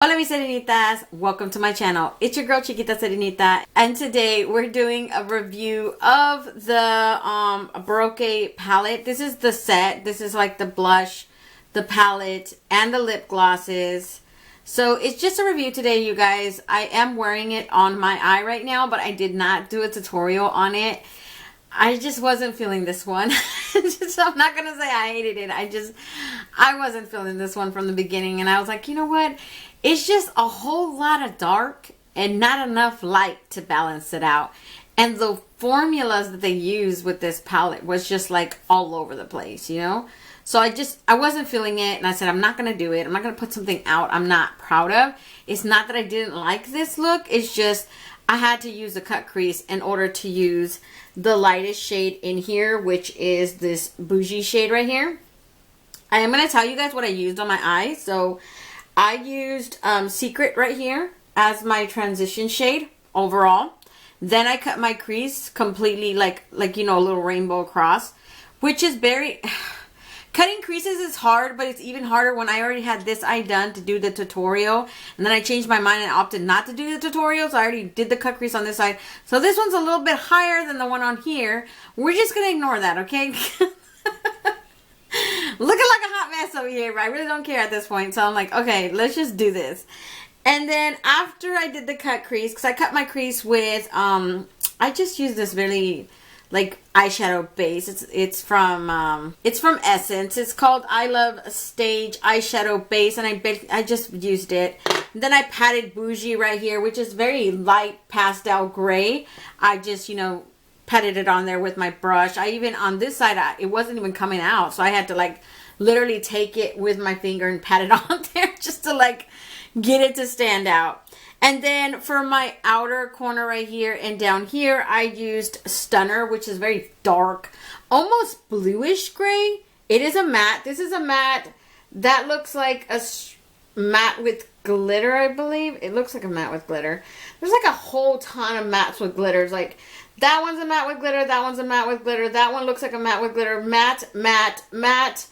Hola mis serenitas, welcome to my channel. It's your girl Chiquita Serenita, and today we're doing a review of the Baroque palette. This is the set. This is like the blush, the palette, and the lip glosses. So it's just a review today, you guys. I am wearing it on my eye right now, but I did not do a tutorial on it. I just wasn't feeling this one. So I'm not gonna say I hated it. I wasn't feeling this one from the beginning, and I was like, you know what? It's just a whole lot of dark and not enough light to balance it out. And the formulas that they use with this palette was just like all over the place, you know? So I wasn't feeling it, and I said, I'm not going to do it. I'm not going to put something out I'm not proud of. It's not that I didn't like this look. It's just I had to use a cut crease in order to use the lightest shade in here, which is this bougie shade right here. I am going to tell you guys what I used on my eyes. So I used Secret right here as my transition shade overall. Then I cut my crease completely like you know, a little rainbow across, which is very... Cutting creases is hard, but it's even harder when I already had this eye done to do the tutorial. And then I changed my mind and opted not to do the tutorial, so I already did the cut crease on this side. So this one's a little bit higher than the one on here. We're just going to ignore that, okay? Looking like a hot mess over here, but I really don't care at this point. So I'm like, okay, let's just do this. And then after I did the cut crease, because I cut my crease with, I just used this really like eyeshadow base. It's from Essence. It's called I Love Stage Eyeshadow Base, and I just used it. And then I patted Bougie right here, which is very light pastel gray. I just, you know, patted it on there with my brush. I even on this side, it wasn't even coming out, so I had to like literally take it with my finger and pat it on there just to like get it to stand out. And then for my outer corner right here and down here, I used Stunner, which is very dark, almost bluish gray. It is a matte. This is a matte that looks like a matte with glitter, I believe. It looks like a matte with glitter. There's like a whole ton of mattes with glitters. Like that one's a matte with glitter. That one's a matte with glitter. That one looks like a matte with glitter. Matte, matte, matte,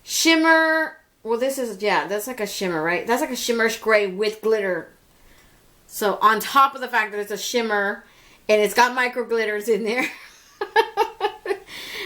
shimmer. Well, this is, yeah, that's like a shimmer, right? That's like a shimmerish gray with glitter. So on top of the fact that it's a shimmer and it's got micro glitters in there.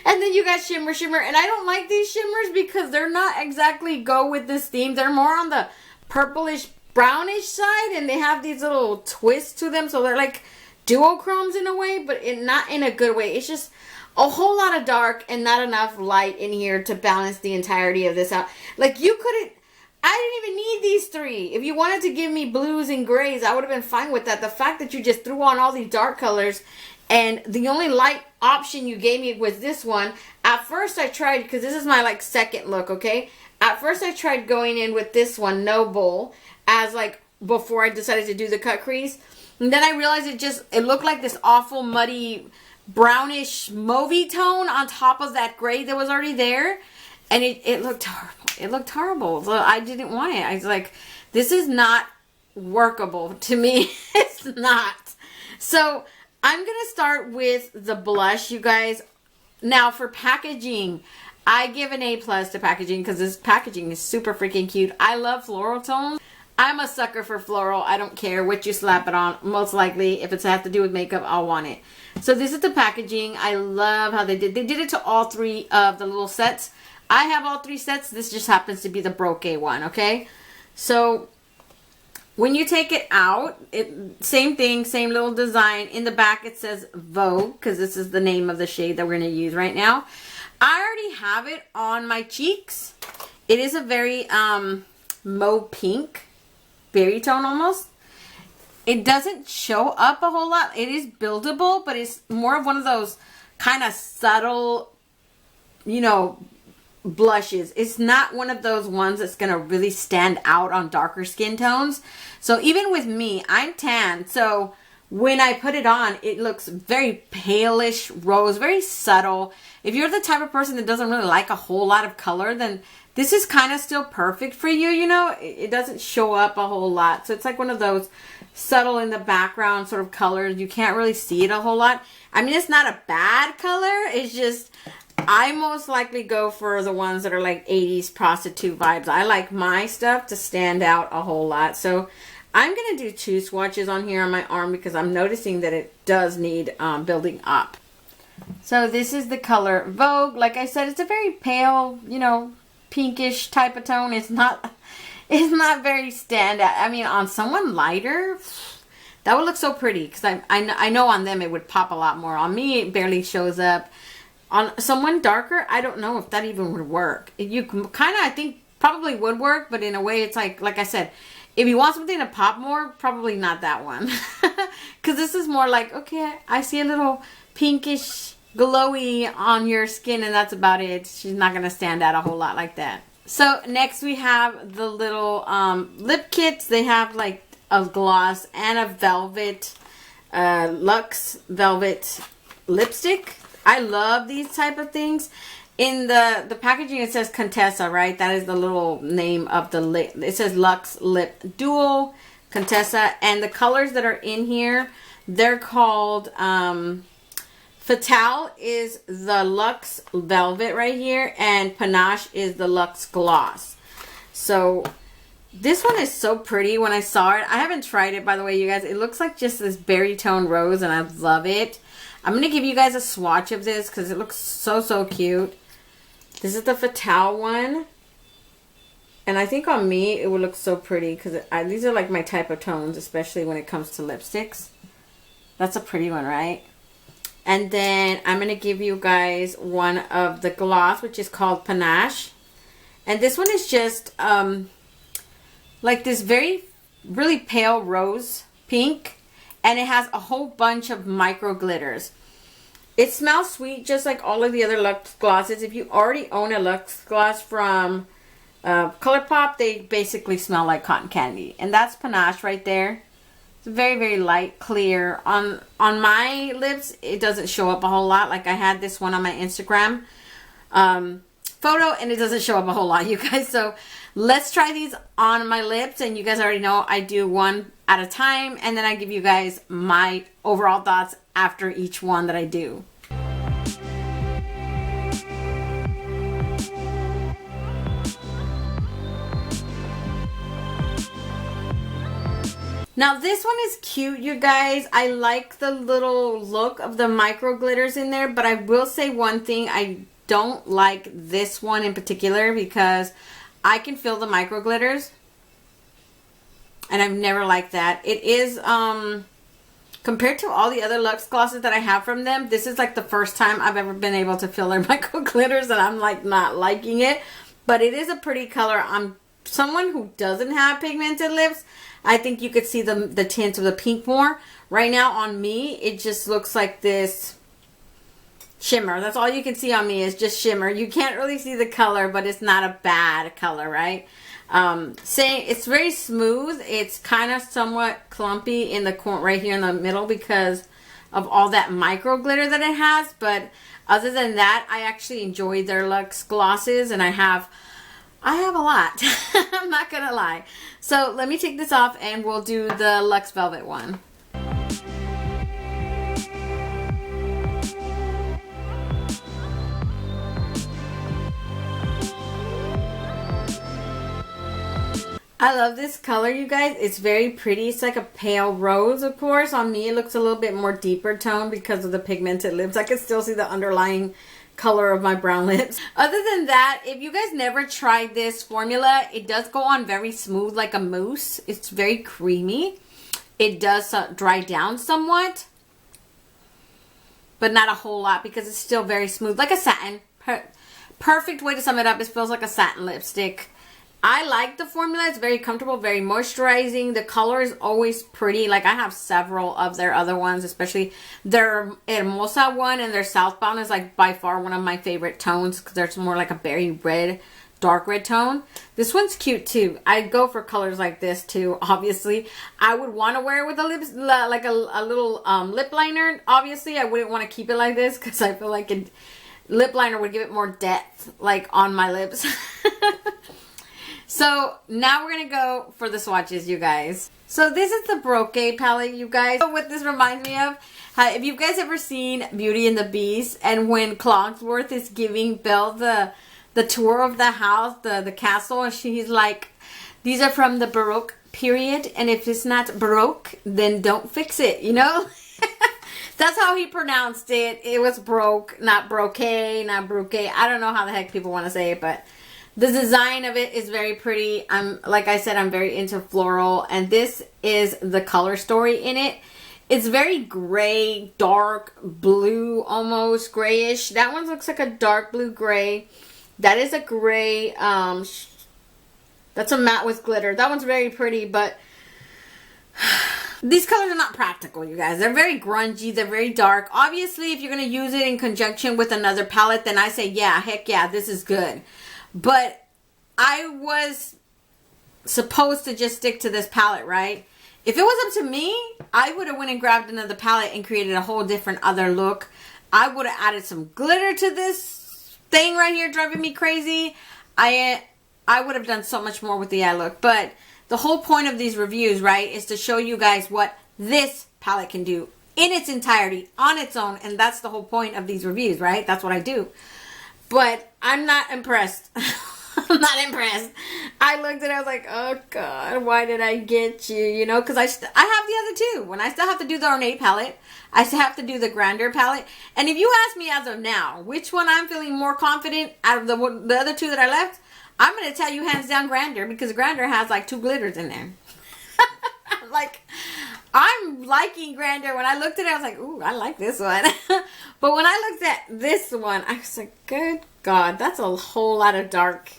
And then you got shimmer, shimmer. And I don't like these shimmers because they're not exactly go with this theme. They're more on the purplish brownish side, and they have these little twists to them. So they're like duochromes in a way, but not in a good way. It's just a whole lot of dark and not enough light in here to balance the entirety of this out. Like you couldn't... I didn't even need these three. If you wanted to give me blues and grays, I would have been fine with that. The fact that you just threw on all these dark colors and the only light option you gave me was this one. At first I tried, because this is my like second look, okay? At first I tried going in with this one, Noble, as like before I decided to do the cut crease. And then I realized it looked like this awful muddy brownish mauvey tone on top of that gray that was already there. And it looked horrible. It looked horrible. So I didn't want it. I was like, this is not workable to me. It's not. So I'm going to start with the blush, you guys. Now for packaging, I give an A+ to packaging because this packaging is super freaking cute. I love floral tones. I'm a sucker for floral. I don't care what you slap it on. Most likely, if it's have to do with makeup, I'll want it. So this is the packaging. I love how they did it to all three of the little sets. I have all three sets. This just happens to be the Baroque one, okay? So when you take it out, same thing, same little design. In the back it says Vogue, because this is the name of the shade that we're going to use right now. I already have it on my cheeks. It is a very mauve pink, berry tone almost. It doesn't show up a whole lot. It is buildable, but it's more of one of those kind of subtle, you know, blushes. It's not one of those ones that's going to really stand out on darker skin tones. So even with me, I'm tan. So when I put it on, it looks very palish rose, very subtle. If you're the type of person that doesn't really like a whole lot of color, then this is kind of still perfect for you, you know. It doesn't show up a whole lot. So it's like one of those subtle in the background sort of colors. You can't really see it a whole lot. I mean, it's not a bad color. It's just... I most likely go for the ones that are like 80s prostitute vibes. I like my stuff to stand out a whole lot. So I'm going to do 2 swatches on here on my arm because I'm noticing that it does need building up. So this is the color Vogue. Like I said, it's a very pale, you know, pinkish type of tone. It's not very standout. I mean, on someone lighter, that would look so pretty because I know on them it would pop a lot more. On me, it barely shows up. On someone darker, I don't know if that even would work. You kind of, I think, probably would work, but in a way, it's like I said, if you want something to pop more, probably not that one. Because this is more like, okay, I see a little pinkish, glowy on your skin, and that's about it. She's not going to stand out a whole lot like that. So next we have the little lip kits. They have like a gloss and a velvet, Luxe Velvet lipstick. I love these type of things. In the packaging, it says Contessa, right? That is the little name of the lip. It says Luxe Lip Duo Contessa. And the colors that are in here, they're called Fatale is the Luxe Velvet right here. And Panache is the Lux Gloss. So this one is so pretty when I saw it. I haven't tried it, by the way, you guys. It looks like just this berry tone rose, and I love it. I'm going to give you guys a swatch of this because it looks so, so cute. This is the Fatale one. And I think on me, it would look so pretty because these are like my type of tones, especially when it comes to lipsticks. That's a pretty one, right? And then I'm going to give you guys one of the gloss, which is called Panache. And this one is just like this really pale rose pink. And it has a whole bunch of micro glitters. It smells sweet just like all of the other Luxe glosses. If you already own a Luxe gloss from Colourpop, they basically smell like cotton candy. And that's Panache right there. It's very, very light, clear. On my lips, it doesn't show up a whole lot. Like I had this one on my Instagram photo, and it doesn't show up a whole lot, you guys. So let's try these on my lips. And you guys already know I do one at a time, and then I give you guys my overall thoughts after each one that I do. Now this one is cute, you guys. I like the little look of the micro glitters in there, but I will say one thing. I don't like this one in particular because I can feel the micro glitters. And I've never liked that. It is, compared to all the other Luxe glosses that I have from them, this is like the first time I've ever been able to feel their micro glitters, and I'm like not liking it. But it is a pretty color. I'm someone who doesn't have pigmented lips. I think you could see the tint of the pink more. Right now on me, it just looks like this shimmer. That's all you can see on me is just shimmer. You can't really see the color, but it's not a bad color, right? Saying it's very smooth. It's kind of somewhat clumpy in the corner right here in the middle because of all that micro glitter that it has. But other than that, I actually enjoy their Luxe glosses, and I have a lot. I'm not gonna lie. So let me take this off and we'll do the Luxe Velvet one. I love this color, you guys. It's very pretty. It's like a pale rose, of course. On me, it looks a little bit more deeper tone because of the pigmented lips. I can still see the underlying color of my brown lips. Other than that, if you guys never tried this formula, it does go on very smooth like a mousse. It's very creamy. It does dry down somewhat, but not a whole lot because it's still very smooth, like a satin. Perfect way to sum it up. It feels like a satin lipstick. I like the formula. It's very comfortable, very moisturizing. The color is always pretty. Like I have several of their other ones, especially their Hermosa one and their Southbound is like by far one of my favorite tones because there's more like a berry red, dark red tone. This one's cute too. I go for colors like this too, obviously. I would want to wear it with a lips, like a little lip liner. Obviously, I wouldn't want to keep it like this because I feel like lip liner would give it more depth like on my lips. So now we're going to go for the swatches, you guys. So this is the Baroque palette, you guys. So what this reminds me of, if you guys ever seen Beauty and the Beast, and when Clogsworth is giving Belle the tour of the house, the castle, and he's like, these are from the Baroque period, and if it's not Baroque, then don't fix it, you know? That's how he pronounced it. It was Baroque, not Baroque, not Baroque. I don't know how the heck people want to say it, but the design of it is very pretty. Like I said, I'm very into floral, and this is the color story in it. It's very gray, dark blue, almost grayish. That one looks like a dark blue gray. That is a gray, that's a matte with glitter. That one's very pretty, but these colors are not practical, you guys. They're very grungy. They're very dark. Obviously, if you're going to use it in conjunction with another palette, then I say, yeah, heck yeah, this is good. But I was supposed to just stick to this palette, right? If it was up to me, I would have went and grabbed another palette and created a whole different other look. I would have added some glitter to this thing right here driving me crazy. I would have done so much more with the eye look. But the whole point of these reviews, right, is to show you guys what this palette can do in its entirety, on its own. And that's the whole point of these reviews, right? That's what I do. But I'm not impressed. I'm not impressed. I looked at it, I was like, oh God, why did I get you? You know, because I have the other two. When I still have to do the Ornate palette, I still have to do the Grandeur palette. And if you ask me as of now, which one I'm feeling more confident out of the other two that I left, I'm going to tell you hands down Grandeur, because Grandeur has like 2 glitters in there. Like, I'm liking Grandeur. When I looked at it, I was like, ooh, I like this one. But when I looked at this one, I was like, good God, that's a whole lot of dark.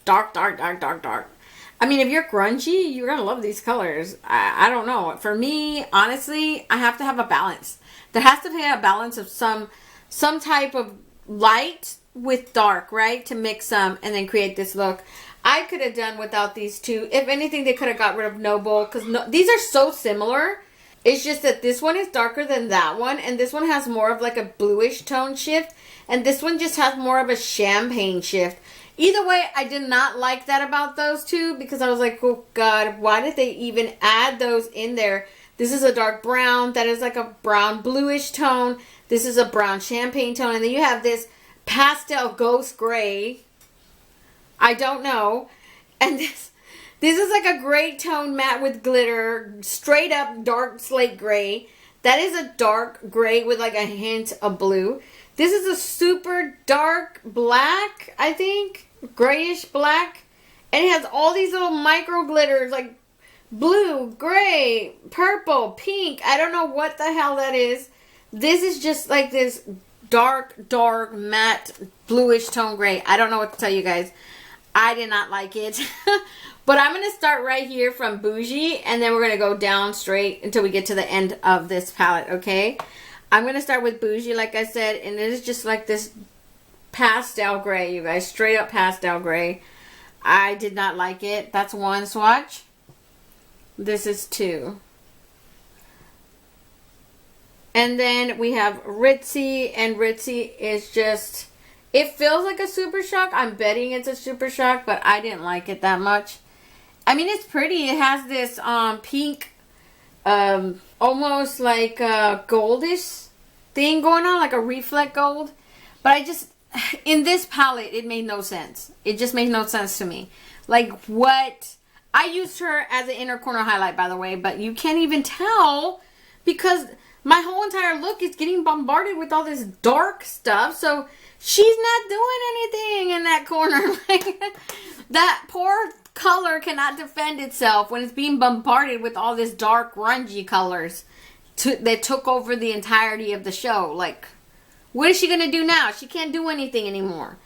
I mean, if you're grungy, you're going to love these colors. I don't know. For me, honestly, I have to have a balance. There has to be a balance of some type of light with dark, right? To mix them and then create this look. I could have done without these two. If anything, they could have got rid of Noble, because these are so similar. It's just that this one is darker than that one, and this one has more of like a bluish tone shift, and this one just has more of a champagne shift. Either way, I did not like that about those two, because I was like, oh God, why did they even add those in there? This is a dark brown. That is like a brown bluish tone. This is a brown champagne tone. And then you have this pastel ghost gray. I don't know. And this is like a gray tone matte with glitter. Straight up dark slate gray. That is a dark gray with like a hint of blue. This is a super dark black, I think. Grayish black. And it has all these little micro glitters like blue, gray, purple, pink. I don't know what the hell that is. This is just like this dark matte bluish tone gray. I don't know what to tell you guys. I did not like it. But I'm going to start right here from Bougie, and then we're going to go down straight until we get to the end of this palette, okay? I'm going to start with Bougie, like I said, and it is just like this pastel gray, you guys. Straight up pastel gray. I did not like it. That's one swatch. This is 2. And then we have Ritzy, and Ritzy is just, it feels like a Super Shock. I'm betting it's a Super Shock, but I didn't like it that much. I mean, it's pretty. It has this pink, almost like a goldish thing going on, like a reflect gold. But I just, in this palette, it made no sense. It just made no sense to me. Like, what? I used her as an inner corner highlight, by the way, but you can't even tell because my whole entire look is getting bombarded with all this dark stuff. So she's not doing anything in that corner. Like, that poor color cannot defend itself when it's being bombarded with all this dark, grungy colors that took over the entirety of the show. Like, what is she going to do now? She can't do anything anymore.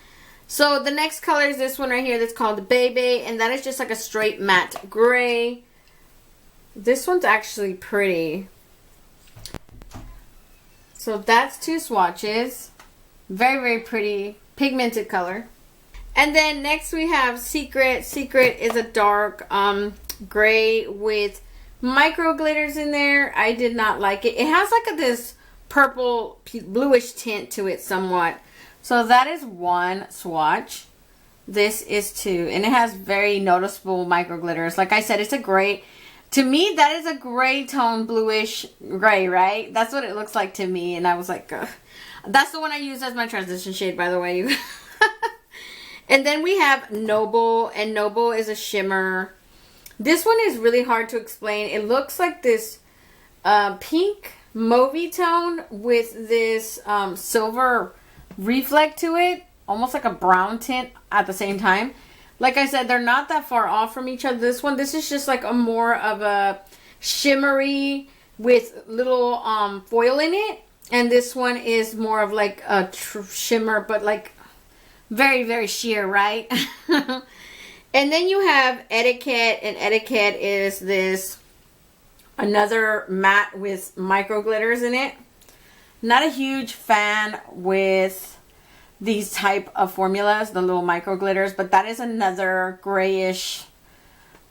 So the next color is this one right here that's called Bebe, and that is just like a straight matte gray. This one's actually pretty. So that's 2 swatches. Very, very pretty pigmented color. And then next we have Secret. Secret is a dark gray with micro glitters in there. I did not like it. It has like this purple bluish tint to it somewhat. So that is one swatch. This is too. And it has very noticeable micro glitters. Like I said, it's a gray. To me, that is a gray tone, bluish gray, right? That's what it looks like to me. And I was like, ugh. That's the one I use as my transition shade, by the way. And then we have Noble. And Noble is a shimmer. This one is really hard to explain. It looks like this pink mauvey tone with this silver reflect to it. Almost like a brown tint at the same time. Like I said, they're not that far off from each other. This is just like a more of a shimmery with little foil in it. And this one is more of like a shimmer, but like very, very sheer, right? And then you have Etiquette, and Etiquette is this another matte with micro glitters in it. Not a huge fan with these type of formulas, the little micro glitters, but that is another grayish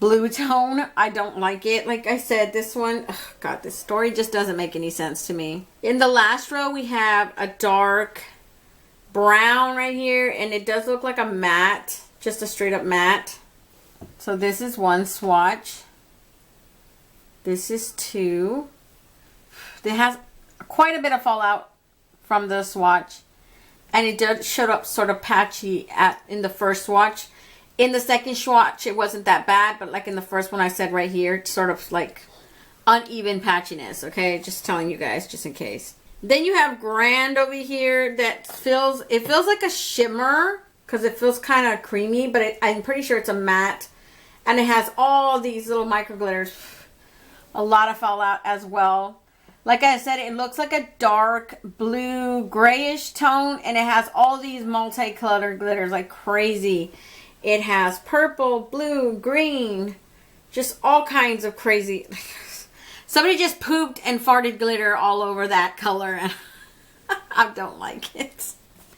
blue tone. I don't like it. Like I said, this one, oh God, this story just doesn't make any sense to me. In the last row, we have a dark brown right here, and it does look like a matte, just a straight up matte. So this is one swatch. This is two. It has quite a bit of fallout from the swatch. And it does show up sort of patchy in the first swatch. In the second swatch, it wasn't that bad. But like in the first one I said right here, it's sort of like uneven patchiness. Okay, just telling you guys, just in case. Then you have Grand over here that feels like a shimmer. Because it feels kind of creamy. But I'm pretty sure it's a matte. And it has all these little micro glitters. A lot of fallout as well. Like I said, it looks like a dark blue grayish tone, and it has all these multicolored glitters like crazy. It has purple, blue, green, just all kinds of crazy. Somebody just pooped and farted glitter all over that color, and I don't like it.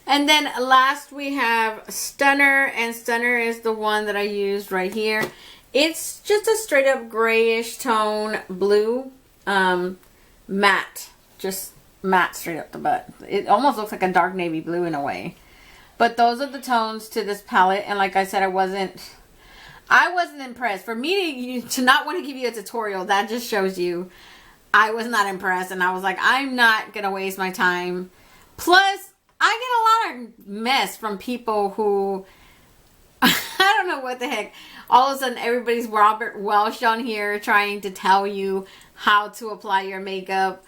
And then last we have Stunner, and Stunner is the one that I used right here. It's just a straight up grayish tone blue. Matte, just matte straight up the butt. It almost looks like a dark navy blue in a way. But those are the tones to this palette, and like I said, I wasn't impressed. For me to not want to give you a tutorial, that just shows you I was not impressed, and I was like, I'm not gonna waste my time. Plus, I get a lot of mess from people who I don't know what the heck. All of a sudden, everybody's Robert Welsh on here trying to tell you how to apply your makeup.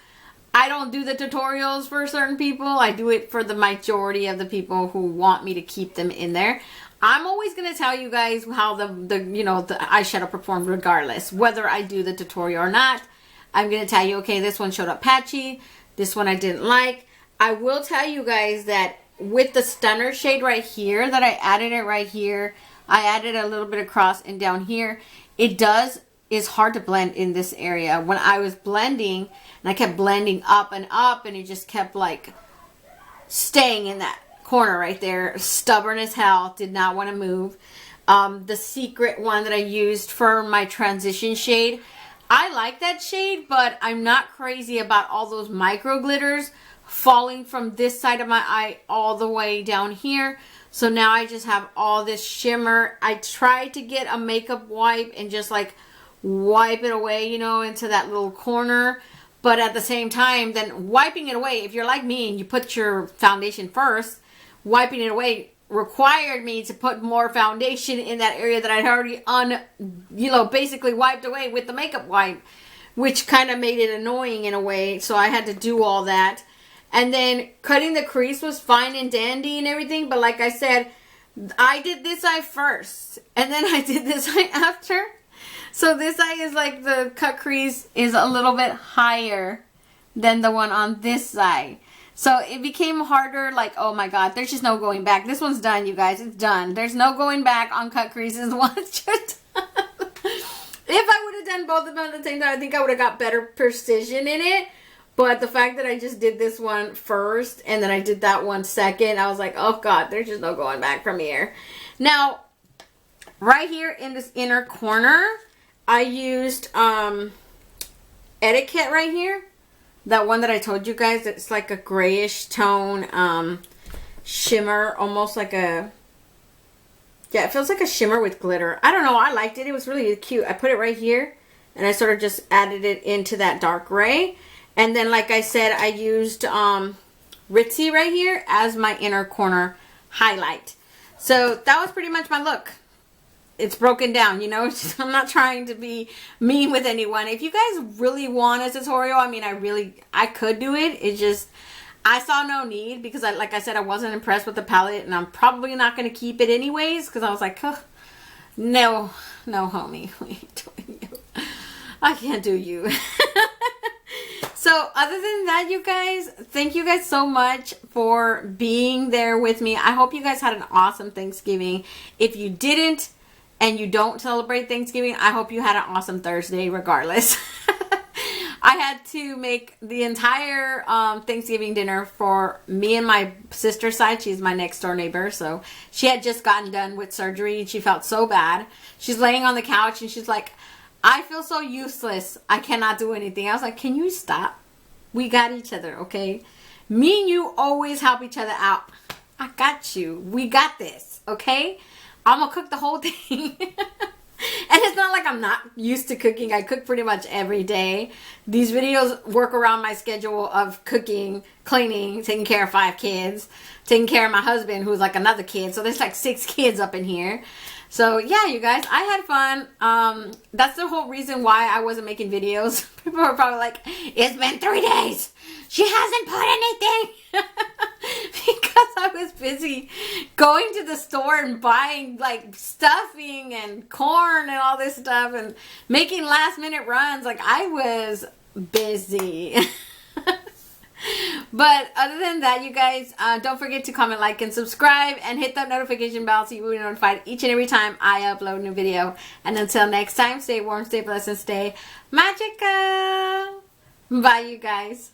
I don't do the tutorials for certain people. I do it for the majority of the people who want me to keep them in there. I'm always going to tell you guys how the eyeshadow performed regardless. Whether I do the tutorial or not, I'm going to tell you, okay, this one showed up patchy. This one I didn't like. I will tell you guys that with the Stunner shade right here, that I added it right here. I added a little bit across and down here. It's hard to blend in this area. When I was blending, and I kept blending up, and it just kept like staying in that corner right there. Stubborn as hell. Did not want to move. The secret one that I used for my transition shade. I like that shade, but I'm not crazy about all those micro glitters falling from this side of my eye all the way down here. So now I just have all this shimmer. I tried to get a makeup wipe and just like wipe it away, you know, into that little corner. But at the same time, then wiping it away, if you're like me and you put your foundation first, wiping it away required me to put more foundation in that area that I'd already basically wiped away with the makeup wipe, which kind of made it annoying in a way. So I had to do all that. And then cutting the crease was fine and dandy and everything. But like I said, I did this eye first. And then I did this eye after. So this eye is like the cut crease is a little bit higher than the one on this side. So it became harder, like, oh my God, there's just no going back. This one's done, you guys. It's done. There's no going back on cut creases once you're done. If I would have done both of them at the same time, I think I would have got better precision in it. But the fact that I just did this one first and then I did that one second, I was like, oh God, there's just no going back from here. Now, right here in this inner corner, I used Etiquette right here. That one that I told you guys, it's like a grayish tone shimmer, almost like a Yeah, it feels like a shimmer with glitter. I don't know. I liked it. It was really cute. I put it right here, and I sort of just added it into that dark gray. And then, like I said, I used Ritzy right here as my inner corner highlight. So that was pretty much my look. It's broken down, you know. I'm not trying to be mean with anyone. If you guys really want a tutorial, I mean, I could do it. It's just, I saw no need because, like I said, I wasn't impressed with the palette, and I'm probably not going to keep it anyways because I was like, oh, no, homie, we ain't doing you. I can't do you. So other than that, you guys, thank you guys so much for being there with me. I hope you guys had an awesome Thanksgiving. If you didn't and you don't celebrate Thanksgiving, I hope you had an awesome Thursday regardless. I had to make the entire Thanksgiving dinner for me and my sister's side. She's my next door neighbor. So she had just gotten done with surgery and she felt so bad. She's laying on the couch and she's like, I feel so useless. I cannot do anything. I was like, can you stop? We got each other, okay? Me and you always help each other out. I got you. We got this, okay? I'm going to cook the whole thing. And it's not like I'm not used to cooking. I cook pretty much every day. These videos work around my schedule of cooking, cleaning, taking care of 5 kids, taking care of my husband who's like another kid. So there's like 6 kids up in here. So yeah, you guys, I had fun. That's the whole reason why I wasn't making videos. People are probably like, it's been 3 days. She hasn't put anything. Because I was busy going to the store and buying like stuffing and corn and all this stuff and making last minute runs. Like I was busy. But other than that, you guys, don't forget to comment, like, and subscribe, and hit that notification bell so you will be notified each and every time I upload a new video. And until next time, stay warm, stay blessed, and stay magical. Bye, you guys.